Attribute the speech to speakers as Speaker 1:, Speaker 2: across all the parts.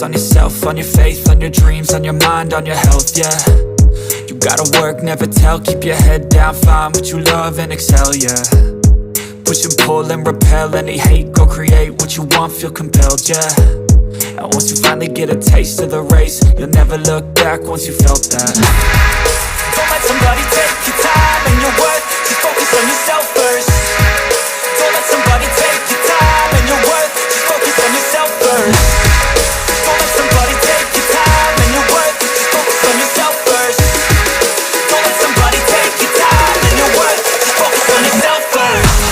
Speaker 1: focus on yourself, on your faith, on your dreams, on your mind, on your health, yeah. You gotta work, never tell, keep your head down, find what you love and excel, yeah. Push and pull and repel any hate, go create what you want, feel compelled, yeah. And once you finally get a taste of the race, you'll never look back once you felt that. Don't let somebody take your time and your worth, just focus on yourself first. Don't let somebody take your time and your worth, just focus on yourself first. Don't let somebody take your time and your worth, just focus on yourself first. Don't let somebody take your time and your worth, just focus on yourself first.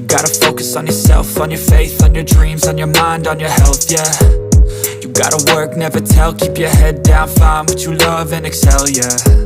Speaker 1: Gotta focus on yourself, on your faith, on your dreams, on your mind, on your health, yeah. You gotta work, never tell, keep your head down, find what you love and excel, yeah.